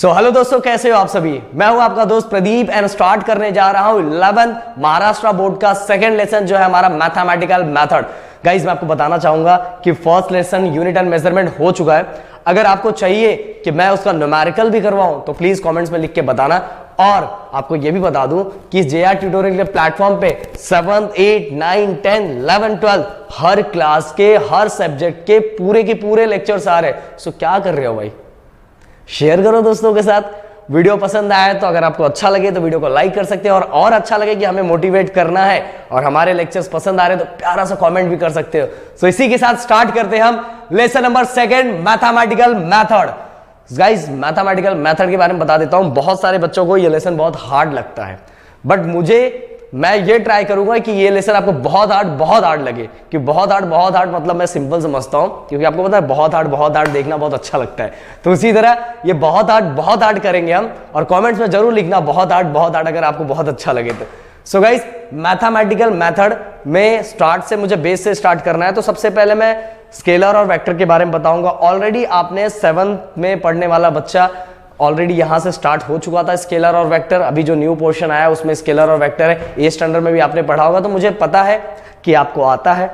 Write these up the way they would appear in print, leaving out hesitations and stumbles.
Hello दोस्तों, कैसे हो आप सभी। मैं हूं आपका दोस्त प्रदीप एंड स्टार्ट करने जा रहा हूं 11th महाराष्ट्र बोर्ड का सेकंड लेसन जो है हमारा मैथमेटिकल मेथड। गाइज मैं आपको बताना चाहूंगा कि first lesson unit and measurement हो चुका है। अगर आपको चाहिए कि मैं उसका न्यूमेरिकल भी करवाऊं तो प्लीज कमेंट्स में लिख के बताना। और आपको यह भी बता दूं कि JR ट्यूटोरियल के प्लेटफॉर्म पे 7th, 8th, 9th, 10th, 11th, 12th हर क्लास के हर सब्जेक्ट के पूरे लेक्चर्स आ रहे। सो क्या कर रहे हो भाई, शेयर करो दोस्तों के साथ। वीडियो पसंद आया तो अगर आपको अच्छा लगे तो वीडियो को लाइक कर सकते हो, और अच्छा लगे कि हमें मोटिवेट करना है और हमारे लेक्चर्स पसंद आ रहे हैं तो प्यारा सा कमेंट भी कर सकते हो। सो इसी के साथ स्टार्ट करते हैं हम lesson number 2 mathematical method. Guys mathematical method के बारे में बता देता हूं। बहुत सारे बच्चों को ये लेसन बहुत हार्ड लगता है, बट मैं ये ट्राई करूंगा कि ये लेसन आपको बहुत हार्ड लगे। कि बहुत हार्ड मतलब मैं सिंपल समझता हूं, क्योंकि आपको पता है बहुत हार्ड देखना बहुत अच्छा लगता है। तो उसी तरह ये बहुत हार्ड करेंगे हम, और कमेंट्स में जरूर लिखना बहुत हार्ड अगर आपको बहुत अच्छा लगे तो। सो गाइस मैथमेटिकल मेथड में स्टार्ट से मुझे बेस से स्टार्ट करना है। तो सबसे पहले मैं स्केलर और वेक्टर के बारे में बताऊंगा। ऑलरेडी आपने 7th में पढ़ने वाला बच्चा ऑलरेडी यहां से स्टार्ट हो चुका था स्केलर और वेक्टर। अभी जो न्यू पोर्शन आया उसमें स्केलर और वेक्टर है। 8th स्टैंडर्ड में भी आपने पढ़ा होगा, तो मुझे पता है कि आपको आता है।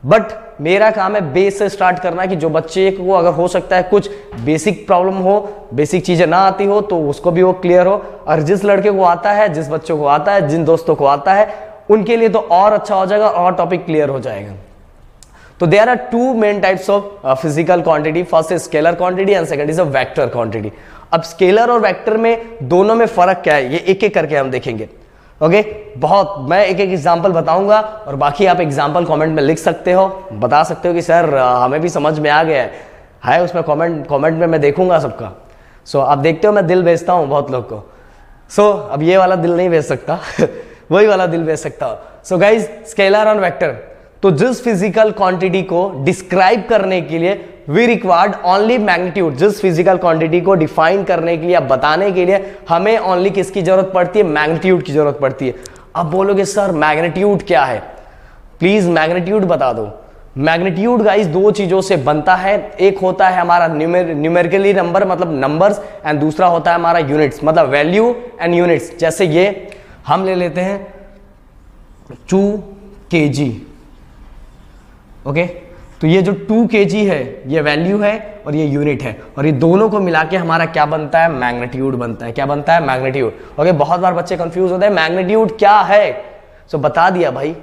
बट मेरा काम है बेस से स्टार्ट करना, कि जो बच्चे को अगर हो सकता है कुछ बेसिक प्रॉब्लम हो, बेसिक चीजें ना आती हो, तो उसको भी वो क्लियर हो। और जिस लड़के को आता है, जिस बच्चों को आता है, जिन दोस्तों को आता है, उनके लिए तो और अच्छा हो जाएगा और टॉपिक क्लियर हो जाएगा। तो there are 2 main types of physical quantity. First is scalar quantity and second is a vector quantity. अब स्केलर और वेक्टर में दोनों में फर्क क्या है, ये एक एक करके हम देखेंगे। ओके मैं एक एग्जांपल बताऊंगा और बाकी आप एग्जांपल कमेंट में लिख सकते हो, बता सकते हो कि सर हमें भी समझ में आ गया है उसमें कमेंट में मैं देखूंगा सबका। सो आप देखते हो मैं दिल भेजता हूं बहुत लोग को। सो अब ये वाला दिल नहीं भेज सकता वही वाला दिल भेज सकता हूं। सो गाइज स्केलर और वेक्टर, तो जिस फिजिकल क्वांटिटी को डिस्क्राइब करने के लिए वी रिक्वायर्ड ओनली मैग्नीट्यूड, जिस फिजिकल क्वांटिटी को डिफाइन करने के लिए या बताने के लिए हमें ओनली किसकी जरूरत पड़ती है, मैग्नीट्यूड की जरूरत पड़ती है। अब बोलोगे सर मैग्नीट्यूड क्या है, प्लीज मैग्नीट्यूड बता दो। मैग्नीट्यूड गाइस 2 चीजों से बनता है। एक होता है हमारा न्यूमेरिकली नंबर मतलब नंबर्स, एंड दूसरा होता है हमारा यूनिट्स मतलब वैल्यू एंड यूनिट्स। जैसे ये हम ले लेते हैं 2 kg। ओके तो ये जो 2 kg है ये वैल्यू है और ये यूनिट है, और ये दोनों को मिला के हमारा क्या बनता है, मैग्नीट्यूड बनता है। क्या बनता है, मैग्नीट्यूड। ओके बहुत बार बच्चे कंफ्यूज होते हैं मैग्नीट्यूड क्या है। सो बता दिया भाई,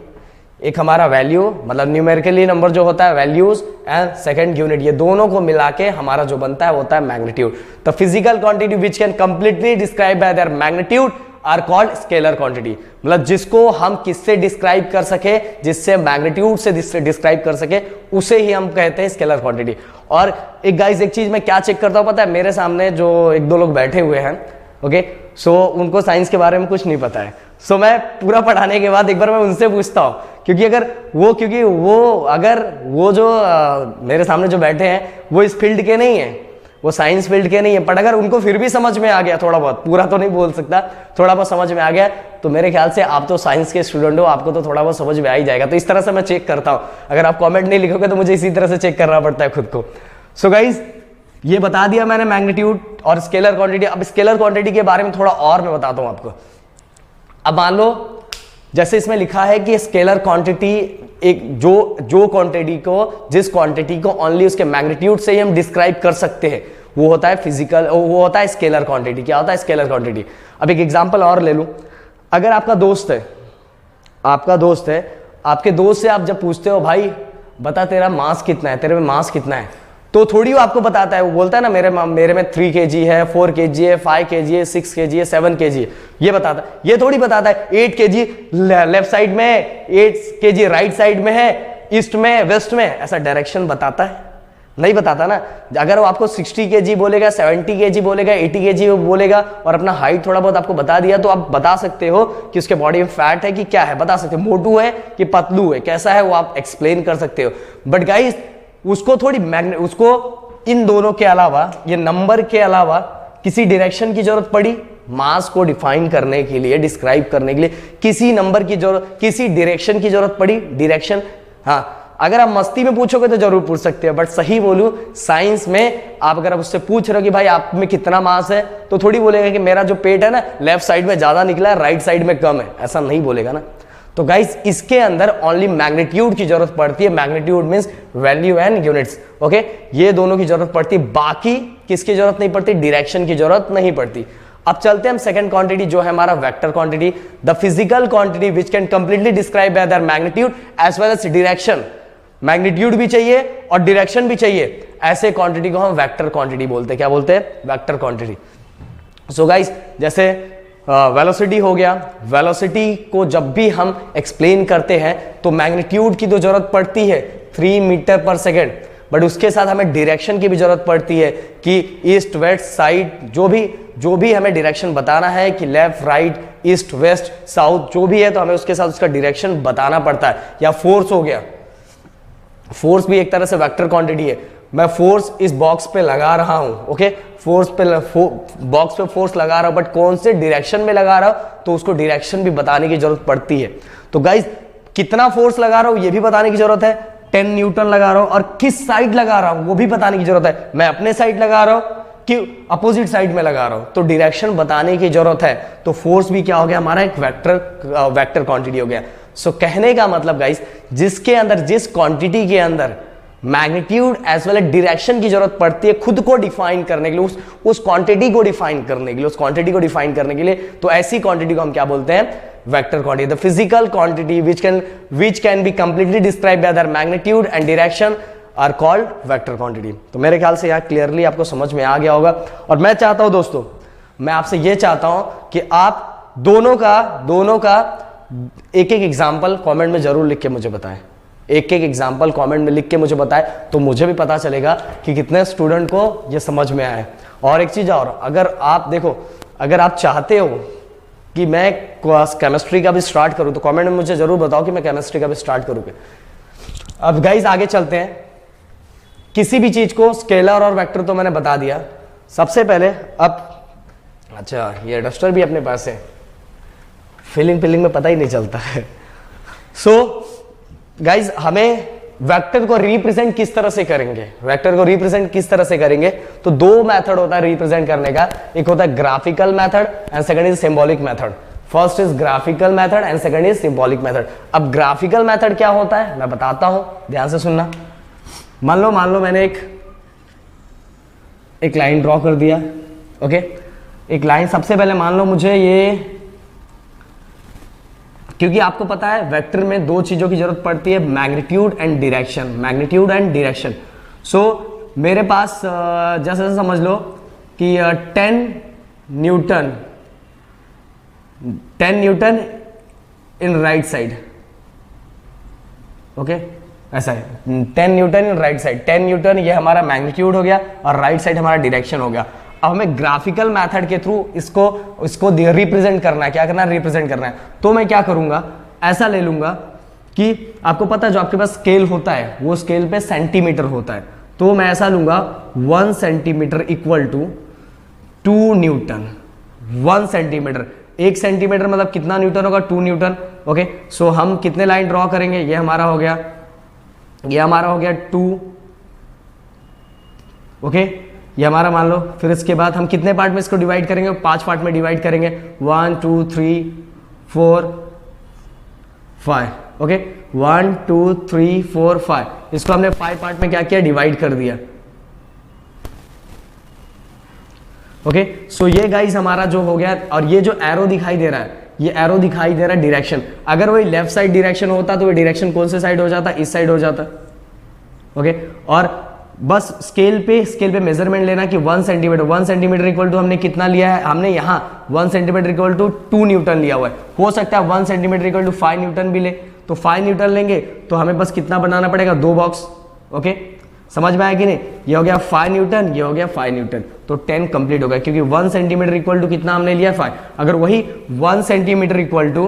एक हमारा वैल्यू मतलब न्यूमेरिकली नंबर जो होता है वैल्यूज, एंड सेकंड यूनिट, ये दोनों को मिला के हमारा जो बनता है वो होता है magnitude. The physical quantity which can completely describe by their magnitude are called scalar quantity. मतलब जिसको हम किससे डिस्क्राइब कर सके, जिससे मैग्नीट्यूड से डिस्क्राइब कर सके, उसे ही हम कहते हैं स्केलर क्वांटिटी। और एक गाइस एक चीज मैं क्या चेक करता हूं पता है, मेरे सामने जो 1-2 लोग बैठे हुए हैं, ओके सो उनको साइंस के बारे में कुछ नहीं पता है। सो मैं पूरा पढ़ाने के बाद एक बार मैं उनसे पूछता हूं, क्योंकि अगर वो जो मेरे सामने जो बैठे हैं वो इस फील्ड के नहीं है, वो साइंस फील्ड के नहीं है, बट अगर उनको फिर भी समझ में आ गया थोड़ा बहुत, पूरा तो नहीं बोल सकता, थोड़ा बहुत समझ में आ गया, तो मेरे ख्याल से आप तो साइंस के स्टूडेंट हो, आपको तो थोड़ा बहुत समझ में आ ही जाएगा। तो इस तरह से मैं चेक करता हूं। अगर आप कमेंट नहीं लिखोगे तो मुझे इसी तरह से चेक करना पड़ता है खुद को। सो गाइज ये बता दिया मैंने मैग्नीट्यूड और स्केलर क्वांटिटी। अब स्केलर क्वांटिटी के बारे में थोड़ा और मैं बताता हूं आपको। अब मान लो जैसे इसमें लिखा है कि स्केलर क्वांटिटी एक जो क्वांटिटी को, जिस क्वांटिटी को ओनली उसके मैग्नीट्यूड से ही हम डिस्क्राइब कर सकते हैं, वो होता है वो होता है स्केलर क्वांटिटी। क्या होता है स्केलर क्वांटिटी। अब एक एग्जांपल और ले लूं। अगर आपका दोस्त है, आपके दोस्त से आप जब पूछते हो भाई बता तेरा मास कितना है, तेरे में मास कितना है, तो थोड़ी वो आपको बताता है। वो बोलता है ना मेरे में 3 kg है, 4 kg है, 5 kg है, 6 kg है, 7 kg है, ये बताता है। ये थोड़ी बताता है 8 kg लेफ्ट साइड में है, 8 kg राइट साइड में है, ईस्ट में, वेस्ट में, ऐसा डायरेक्शन बताता है? नहीं बताता ना। अगर वो आपको 60 kg बोलेगा, 70 kg बोलेगा, 80 kg बोलेगा और अपना हाइट थोड़ा बहुत आपको बता दिया, तो आप बता सकते हो कि उसके बॉडी में फैट है कि क्या है, बता सकते हो। मोटू है कि पतलू है, कैसा है वो आप एक्सप्लेन कर सकते हो। बट गाइस उसको इन दोनों के अलावा, ये नंबर के अलावा किसी डायरेक्शन की जरूरत पड़ी मास को डिफाइन करने के लिए, डिस्क्राइब करने के लिए किसी नंबर की जरूरत, किसी डायरेक्शन की जरूरत पड़ी, डायरेक्शन। हाँ अगर आप मस्ती में पूछोगे तो जरूर पूछ सकते हो, बट सही बोलूं साइंस में आप अगर उससे पूछ रहे हो कि भाई आप में कितना मास है, तो थोड़ी बोलेगा कि मेरा जो पेट है ना लेफ्ट साइड में ज्यादा निकला है, राइट साइड में कम है, ऐसा नहीं बोलेगा ना। तो गाइस इसके अंदर ओनली मैग्नीट्यूड की जरूरत पड़ती है, magnitude means value and units, okay, ये दोनों की जरूरत पड़ती है, बाकी किसकी जरूरत नहीं पड़ती, डायरेक्शन की जरूरत नहीं पड़ती। अब चलते हैं हम सेकंड क्वांटिटी जो है हमारा vector quantity, the physical quantity which can completely describe by their magnitude as well as direction. Magnitude भी चाहिए और डायरेक्शन भी चाहिए, ऐसे क्वांटिटी को हम वेक्टर क्वांटिटी बोलते हैं। क्या बोलते हैं? Vector quantity. सो गाइस जैसे वेलोसिटी हो गया, वेलोसिटी को जब भी हम एक्सप्लेन करते हैं तो मैग्नीट्यूड की तो जरूरत पड़ती है 3 मीटर पर सेकेंड, बट उसके साथ हमें डायरेक्शन की भी जरूरत पड़ती है कि ईस्ट वेस्ट साइड जो भी हमें डायरेक्शन बताना है कि left right east west south जो भी है, तो हमें उसके साथ उसका डायरेक्शन बताना पड़ता है। या फोर्स हो गया, फोर्स भी एक तरह से वेक्टर क्वांटिटी है। मैं फोर्स इस बॉक्स पे लगा रहा हूं, ओके, फोर्स पे बॉक्स पे फोर्स लगा रहा हूं, बट कौन से डायरेक्शन में लगा रहा हूं तो उसको डायरेक्शन भी बताने की जरूरत पड़ती है। तो गाइज कितना फोर्स लगा रहा हूं ये भी बताने की जरूरत है, 10 न्यूटन लगा रहा हूं और किस साइड लगा रहा हूं वो भी बताने की जरूरत है, मैं अपने साइड लगा रहा हूं कि अपोजिट साइड में लगा रहा हूं, तो डायरेक्शन बताने की जरूरत है। तो फोर्स भी क्या हो गया हमारा, एक वेक्टर क्वांटिटी हो गया। सो कहने का मतलब गाइस जिसके अंदर, जिस क्वांटिटी के अंदर magnitude as well as direction की जरूरत पड़ती है खुद को डिफाइन करने के लिए, उस क्वांटिटी को डिफाइन करने के लिए, उस क्वांटिटी को डिफाइन करने के लिए, तो ऐसी क्वांटिटी को हम क्या बोलते हैं, vector quantity. The physical quantity which can be completely described by their magnitude and direction are called vector quantity। तो मेरे ख्याल से यहाँ क्लियरली आपको समझ में आ गया होगा। और मैं चाहता हूं दोस्तों, मैं आपसे ये चाहता हूं कि आप दोनों का एक एग्जाम्पल कमेंट में जरूर लिख के मुझे बताएं, एक एग्जाम्पल कमेंट में लिख के मुझे बताएं, तो मुझे भी पता चलेगा कि कितने स्टूडेंट को ये समझ में आया है। और एक चीज और, अगर आप देखो, अगर आप चाहते हो कि मैं केमिस्ट्री का भी स्टार्ट करूं तो कमेंट में मुझे जरूर बताओ कि मैं केमिस्ट्री का भी स्टार्ट करूं। अब गाइस आगे चलते हैं, किसी भी चीज को स्केलर और वेक्टर तो मैंने बता दिया। सबसे पहले अब अच्छा ये डस्टर भी अपने पास है, फीलिंग में पता ही नहीं चलता है। सो गाइज हमें वेक्टर को रिप्रेजेंट किस तरह से करेंगे, वेक्टर को रिप्रेजेंट किस तरह से करेंगे, तो दो मेथड होता है रिप्रेजेंट करने का, एक होता है graphical method and second is symbolic method. First is graphical method and second is symbolic method. अब ग्राफिकल मेथड क्या होता है मैं बताता हूं, ध्यान से सुनना। मान लो मैंने एक लाइन ड्रॉ कर दिया, ओके, एक लाइन। सबसे पहले मान लो मुझे ये, क्योंकि आपको पता है वेक्टर में दो चीजों की जरूरत पड़ती है, magnitude and direction, magnitude and direction. So मेरे पास जैसे समझ लो कि 10 newton in right side, okay, ऐसा है 10 newton in right side. 10 newton ये हमारा मैग्नीट्यूड हो गया और राइट साइड हमारा डायरेक्शन हो गया। अब हमें ग्राफिकल मेथड के थ्रू इसको रिप्रेजेंट करना है। क्या करना है? रिप्रेजेंट करना है। तो मैं क्या करूंगा, ऐसा ले लूंगा कि आपको पता है जो आपके पास स्केल होता है वो स्केल पे सेंटीमीटर होता है, तो मैं ऐसा लूंगा 1 centimetre equal to 2 newton. 1 centimetre, 1 centimetre मतलब कितना न्यूटन होगा? 2 न्यूटन। ओके, सो हम कितने लाइन ड्रॉ करेंगे, ये हमारा हो गया 2, ओके, ये हमारा मान लो। फिर इसके बाद हम कितने पार्ट में इसको डिवाइड करेंगे? 5 पार्ट में डिवाइड करेंगे, 1 2 3 4 5, ओके, 1 2 3 4 5। इसको हमने 5 पार्ट में क्या किया? डिवाइड कर दिया। ओके, सो ये गाइस हमारा जो हो गया। और ये जो एरो दिखाई दे रहा है, ये एरो दिखाई दे रहा है डायरेक्शन। अगर वही लेफ्ट साइड डायरेक्शन होता तो वो डायरेक्शन कौन से साइड हो जाता? इस साइड हो जाता। ओके, और बस स्केल पे मेजरमेंट लेना कि 1 सेंटीमीटर इक्वल टू हमने कितना लिया है? हमने यहाँ 1 सेंटीमीटर इक्वल टू 2 न्यूटन लिया हुआ है। हो सकता है 1 सेंटीमीटर इक्वल टू 5 न्यूटन भी ले, तो 5 न्यूटन लेंगे तो हमें बस कितना बनाना पड़ेगा? 2 बॉक्स। ओके, समझ में आया कि नहीं? ये हो गया 5 न्यूटन, ये हो गया 5 न्यूटन, तो 10 कंप्लीट हो गया, क्योंकि 1 सेंटीमीटर इक्वल टू कितना हमने लिया? 5। अगर वही 1 सेंटीमीटर इक्वल टू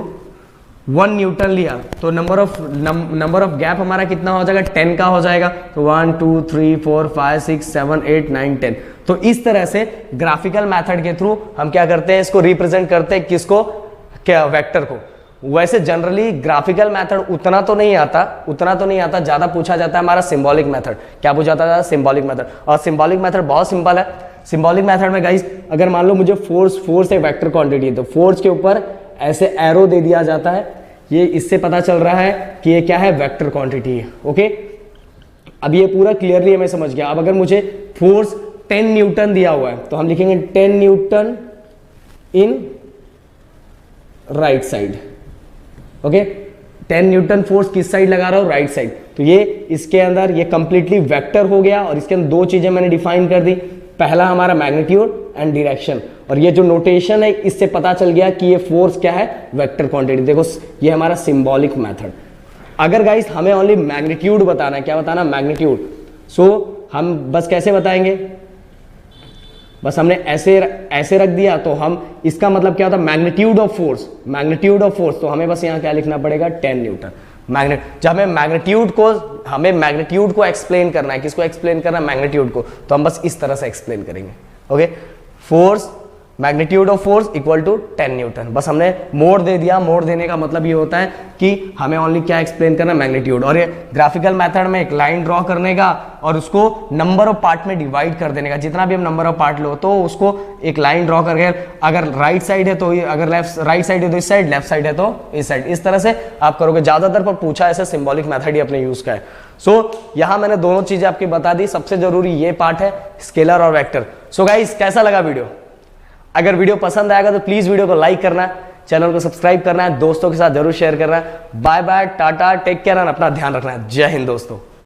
1 न्यूटन लिया तो नंबर ऑफ गैप हमारा कितना हो जाएगा? 10 का हो जाएगा। तो 1 2 3 4 5 6 7 8 9 10। तो इस तरह से ग्राफिकल मेथड के थ्रू हम क्या करते हैं? इसको रिप्रेजेंट करते हैं, किसको? क्या? वेक्टर को। वैसे जनरली ग्राफिकल मेथड उतना तो नहीं आता, ज्यादा पूछा जाता है हमारा सिंबॉलिक मेथड। क्या पूछा जाता है? Symbolic method. और सिंबॉलिक मेथड बहुत सिंपल है। सिंबॉलिक मेथड में गाइस अगर मान लो मुझे फोर्स एक वेक्टर क्वांटिटी है, तो फोर्स के ऊपर ऐसे एरो दे दिया जाता है, ये इससे पता चल रहा है कि ये क्या है, वेक्टर क्वांटिटी है। ओके, अब ये पूरा क्लियरली हमें समझ गया। अब अगर मुझे फोर्स 10 न्यूटन दिया हुआ है तो हम लिखेंगे 10 newton in right side. Okay, 10 Newton force किस साइड लगा रहा हूं? Right side. तो ये इसके अंदर ये कंप्लीटली वेक्टर हो गया और इसके अंदर दो चीजें मैंने डिफाइन कर दी। पहला हमारा मैग्नीट्यूड एंड डायरेक्शन, और ये जो नोटेशन है इससे पता चल गया कि ये फोर्स क्या है, वेक्टर क्वांटिटी। देखो ये हमारा सिंबॉलिक मेथड। अगर गाइस हमें ओनली मैग्नीट्यूड बताना है, क्या बताना? मैग्नीट्यूड। सो हम बस कैसे बताएंगे? बस हमने ऐसे रख दिया तो हम, इसका मतलब क्या होता है? Magnitude of force. तो हमें बस यहाँ क्या लिखना पड़ेगा? 10 न्यूटन। जब हमें मैग्नीट्यूड को एक्सप्लेन करना है, किसको एक्सप्लेन करना है? मैग्नीट्यूड को। तो हम बस इस तरह से एक्सप्लेन करेंगे। Okay, force, magnitude of force equal to 10 newton. बस हमने मोड दे दिया। मोड देने का मतलब ये होता है कि हमें ओनली क्या एक्सप्लेन करना है? मैग्नीट्यूड। और ये ग्राफिकल मेथड में एक लाइन ड्रॉ करने का और उसको नंबर ऑफ पार्ट में डिवाइड कर देने का। जितना भी हम नंबर ऑफ पार्ट लो तो उसको एक लाइन ड्रॉ करके, अगर राइट साइड है तो अगर राइट साइड है तो इस साइड, लेफ्ट साइड है तो इस साइड, इस तरह से आप करोगे। ज्यादातर पर पूछा ऐसे सिंबॉलिक मेथड ही अपने यूज का है। सो यहां मैंने दोनों चीजें आपकी बता दी। सबसे जरूरी ये पार्ट है, स्केलर और वेक्टर। सो गाइस कैसा लगा वीडियो? अगर वीडियो पसंद आएगा तो प्लीज वीडियो को लाइक करना है, चैनल को सब्सक्राइब करना है, दोस्तों के साथ जरूर शेयर करना है। Bye bye, tata, take care and अपना ध्यान रखना है। जय हिंद दोस्तों।